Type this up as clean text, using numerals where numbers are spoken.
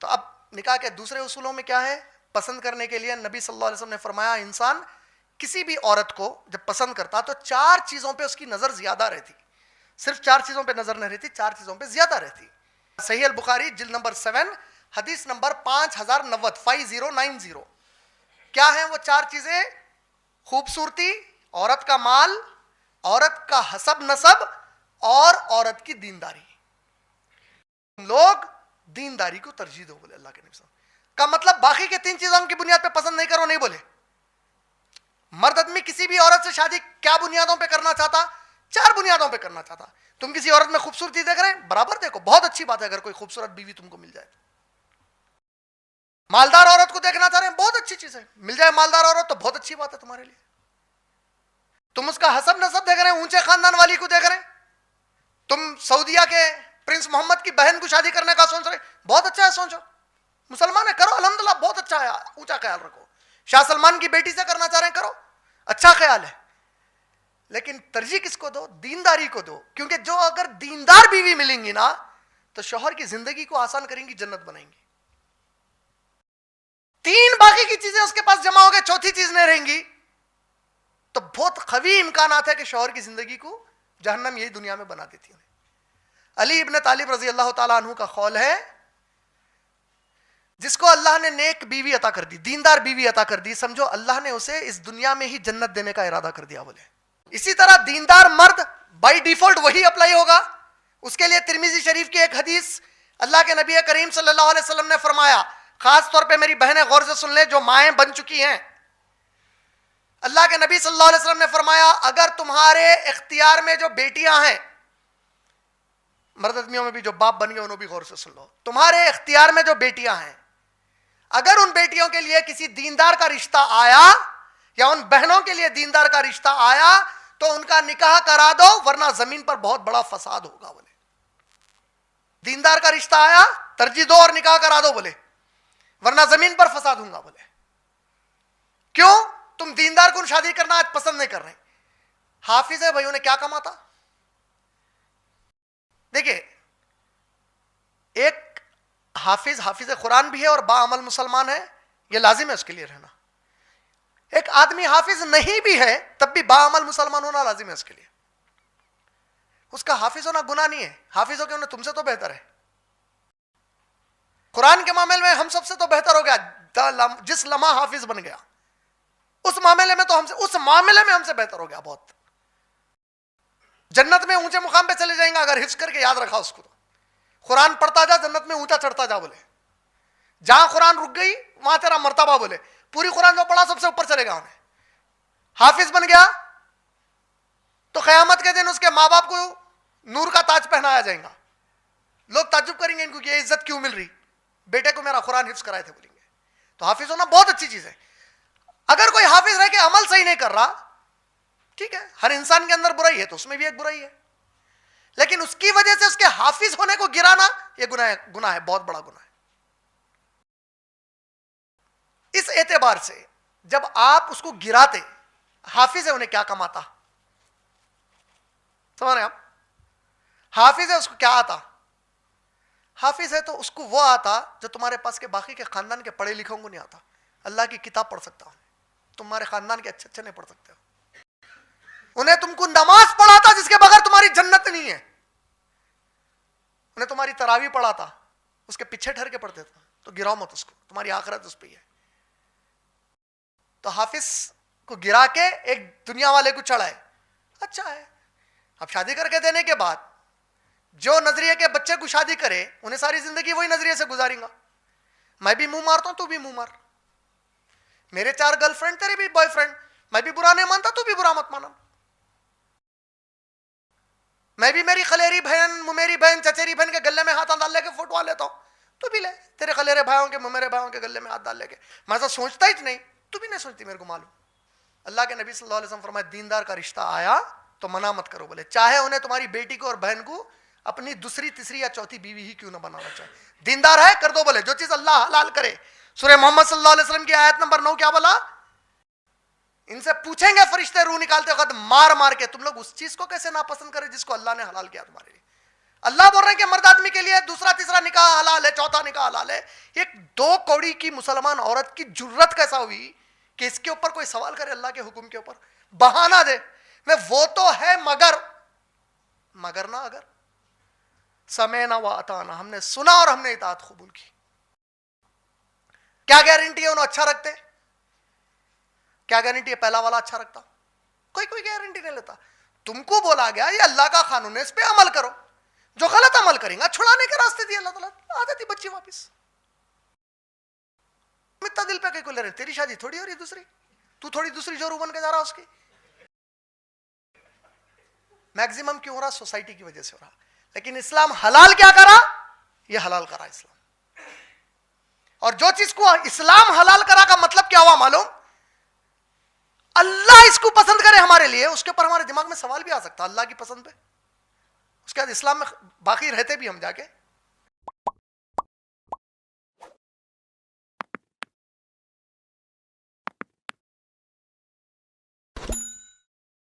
تو اب نکاح کے دوسرے اصولوں میں کیا ہے؟ پسند کرنے کے لیے نبی صلی اللہ علیہ وسلم نے فرمایا انسان کسی بھی عورت کو جب پسند کرتا تو 4 چیزوں پہ اس کی نظر زیادہ رہتی. صرف 4 چیزوں پہ نظر نہیں رہتی, 4 چیزوں پہ زیادہ رہتی. صحیح البخاری جلد نمبر 7 حدیث نمبر 5090 کیا ہیں وہ 4 چیزیں؟ خوبصورتی, عورت کا مال, عورت کا حسب نسب اور عورت کی دینداری. لوگ دینداری کو ترجیح دو بولے اللہ کے نبی صلی اللہ علیہ وسلم کا مطلب باقی کے 3 چیزوں کی بنیاد پہ پسند نہیں کرو نہیں بولے. مرد آدمی کسی بھی عورت سے شادی کیا بنیادوں پہ کرنا چاہتا؟ 4 بنیادوں پہ کرنا چاہتا. تم کسی عورت میں خوبصورتی دیکھ رہے ہیں, برابر دیکھو, بہت اچھی بات ہے اگر کوئی خوبصورت بیوی تم کو مل جائے. مالدار عورت کو دیکھنا چاہ رہے ہیں, بہت اچھی چیز ہے, مل جائے مالدار عورت تو بہت اچھی بات ہے تمہارے لیے. تم اس کا حسب نسب دیکھ رہے ہیں, اونچے خاندان والی کو دیکھ رہے ہیں, تم سعودیہ کے پرنس محمد کی بہن کو شادی کرنے کا سوچ رہے, بہت اچھا ہے, سوچو, مسلمان ہے, کرو, الحمدللہ, بہت اچھا ہے, اونچا خیال رکھو. شاہ سلمان کی بیٹی سے کرنا چاہ رہے ہیں, کرو, اچھا خیال ہے, لیکن ترجیح کس کو دو؟ دینداری کو دو. کیونکہ جو اگر دیندار بیوی ملیں گی نا تو شوہر کی زندگی کو آسان کریں گی, جنت بنائیں گی. 3 باقی کی چیزیں اس کے پاس جمع ہو گئے, 4تھی چیز نہیں رہیں گی تو بہت قوی امکانات ہے کہ شوہر کی زندگی کو جہنم یہی دنیا میں بنا دیتی ہے. علی ابن طالب رضی اللہ تعالیٰ عنہ کا قول ہے, جس کو اللہ نے نیک بیوی عطا کر دی, دیندار بیوی عطا کر دی, سمجھو اللہ نے اسے اس دنیا میں ہی جنت دینے کا ارادہ کر دیا بولے. اسی طرح دیندار مرد بائی ڈیفالٹ وہی اپلائی ہوگا. اس کے لیے ترمذی شریف کی ایک حدیث, اللہ کے نبی کریم صلی اللہ علیہ وسلم نے فرمایا, خاص طور پہ میری بہنیں غور سے سن لیں جو مائیں بن چکی ہیں. اللہ کے نبی صلی اللہ علیہ وسلم نے فرمایا اگر تمہارے اختیار میں جو بیٹیاں ہیں, مرد آدمیوں میں بھی جو باپ بن گئے انہوں بھی غور سے سن لو, تمہارے اختیار میں جو بیٹیاں ہیں, اگر ان بیٹیوں کے لیے کسی دیندار کا رشتہ آیا یا ان بہنوں کے لیے دیندار کا رشتہ آیا تو ان کا نکاح کرا دو, ورنہ زمین پر بہت بڑا فساد ہوگا بولے. دیندار کا رشتہ آیا, ترجیح دو اور نکاح کرا دو بولے, ورنہ زمین پر فساد ہوگا بولے. کیوں؟ تم دیندار کو شادی کرنا آج پسند نہیں کر رہے. حافظ ہے بھائیوں نے کیا کما تھا؟ دیکھیں, ایک حافظ قرآن بھی ہے اور با عمل مسلمان ہے, یہ لازم ہے اس کے لیے رہنا. ایک آدمی حافظ نہیں بھی ہے تب بھی با عمل مسلمان ہونا لازم ہے اس کے لیے. اس کا حافظ ہونا گناہ نہیں ہے, حافظ ہو کے انہیں تم سے تو بہتر ہے. قرآن کے معاملے میں ہم سب سے تو بہتر ہو گیا, جس لمحہ حافظ بن گیا اس معاملے میں تو ہم سے بہتر ہو گیا بہت. جنت میں اونچے مقام پہ چلے جائیں گے اگر حفظ کر کے یاد رکھا اس کو. تو قرآن پڑھتا جا, جنت میں اونچا چڑھتا جا بولے. جہاں قرآن رک گئی وہاں تیرا مرتبہ بولے. پوری قرآن جو پڑھا سب سے اوپر چلے گا. انہیں حافظ بن گیا تو قیامت کے دن اس کے ماں باپ کو نور کا تاج پہنایا جائے گا. لوگ تعجب کریں گے ان کو کہ یہ عزت کیوں مل رہی, بیٹے کو میرا قرآن حفظ کرائے تھے بولیں گے. تو حافظ ہونا بہت اچھی چیز ہے. اگر کوئی حافظ رہ کے عمل صحیح نہیں کر رہا, ٹھیک ہے, ہر انسان کے اندر برائی ہے تو اس میں بھی ایک برائی ہے, لیکن اس کی وجہ سے اس کے حافظ ہونے کو گرانا یہ گناہ ہے, بہت بڑا گناہ ہے. اس اعتبار سے جب آپ اس کو گراتے, حافظ ہے انہیں کیا کماتا, سمجھ رہے ہیں آپ؟ حافظ ہے اس کو کیا آتا؟ حافظ ہے تو اس کو وہ آتا جو تمہارے پاس کے باقی کے خاندان کے پڑھے لکھوں کو نہیں آتا. اللہ کی کتاب پڑھ سکتا ہوں, تمہارے خاندان کے اچھے نہیں پڑھ سکتے. انہیں تم کو نماز پڑھاتا جس کے بغیر تمہاری جنت نہیں ہے. انہیں تمہاری تراویح پڑھاتا, اس کے پیچھے ٹھہر کے پڑھتے تھا. تو گراؤ مت اس کو, تمہاری آخرت اس پہ ہی ہے. تو حافظ کو گرا کے ایک دنیا والے کو چڑھائے, اچھا ہے. اب شادی کر کے دینے کے بعد جو نظریے کے بچے کو شادی کرے انہیں ساری زندگی وہی نظریے سے گزاریں گا. میں بھی منہ مارتا ہوں تو بھی منہ مار, میرے 4 گرل فرینڈ تیرے بھی بوائے فرینڈ, میں بھی برا نہیں مانتا تو بھی برا مت مانا. میں بھی میری خلیری بہن, میری بہن چچیری بہن کے گلے میں ہاتھ ڈال لے کے فوٹو لیتا ہوں, تو بھی لے. تیرے خلیرے بھائیوں کے, میرے بھائیوں کے گلے میں ہاتھ ڈال لے کے. میں تو سوچتا ہی نہیں, تو بھی نہیں سوچتی, میرے کو معلوم. اللہ کے نبی صلی اللہ علیہ وسلم فرمایا دیندار کا رشتہ آیا تو منع مت کرو بولے, چاہے انہیں تمہاری بیٹی کو اور بہن کو اپنی دوسری تیسری یا چوتھی بیوی ہی کیوں نہ بنانا چاہے. دیندار ہے کر دو بولے, جو چیز اللہ حلال کرے. سورہ محمد صلی اللہ علیہ وسلم کی آیت نمبر 9 کیا بولا؟ ان سے پوچھیں گے فرشتے روح نکالتے وقت مار مار کے, تم لوگ اس چیز کو کیسے ناپسند کرے جس کو اللہ نے حلال کیا تمہارے لیے. اللہ بول رہے ہیں کہ مرد آدمی کے لیے دوسرا تیسرا نکاح حلال ہے، چوتھا نکاح حلال ہے. ایک 2 کوڑی کی مسلمان عورت کی جرت کیسا ہوئی کہ اس کے اوپر کوئی سوال کرے اللہ کے حکم کے اوپر، بہانہ دے میں وہ تو ہے مگر نہ اگر سمعنا و اطعنا، ہم نے سنا اور ہم نے اطاعت قبول کی. کیا گارنٹی ہے انہوں اچھا رکھتے؟ کیا گارنٹی ہے پہلا والا اچھا رکھتا؟ کوئی گارنٹی نہیں لیتا. تم کو بولا گیا یہ اللہ کا قانون ہے، اس پہ عمل کرو، جو غلط عمل کریں گا چھڑانے کے راستے دیے اللہ تعالیٰ، آ جاتی بچی واپس. اتنا دل پہ کہیں لے رہے، تیری شادی تھوڑی ہو رہی دوسری، تو تھوڑی دوسری جورو بن کے جا رہا اس کی. میکزیمم کیوں ہو رہا؟ سوسائٹی کی وجہ سے ہو رہا. لیکن اسلام حلال کیا کرا؟ یہ حلال کرا اسلام. اور جو چیز کو اسلام حلال کرا کا مطلب کیا ہوا معلوم؟ اللہ اس کو پسند کرے ہمارے لیے، اس کے اوپر ہمارے دماغ میں سوال بھی آ سکتا اللہ کی پسند پہ. اس کے بعد اسلام میں باقی رہتے بھی ہم جا کے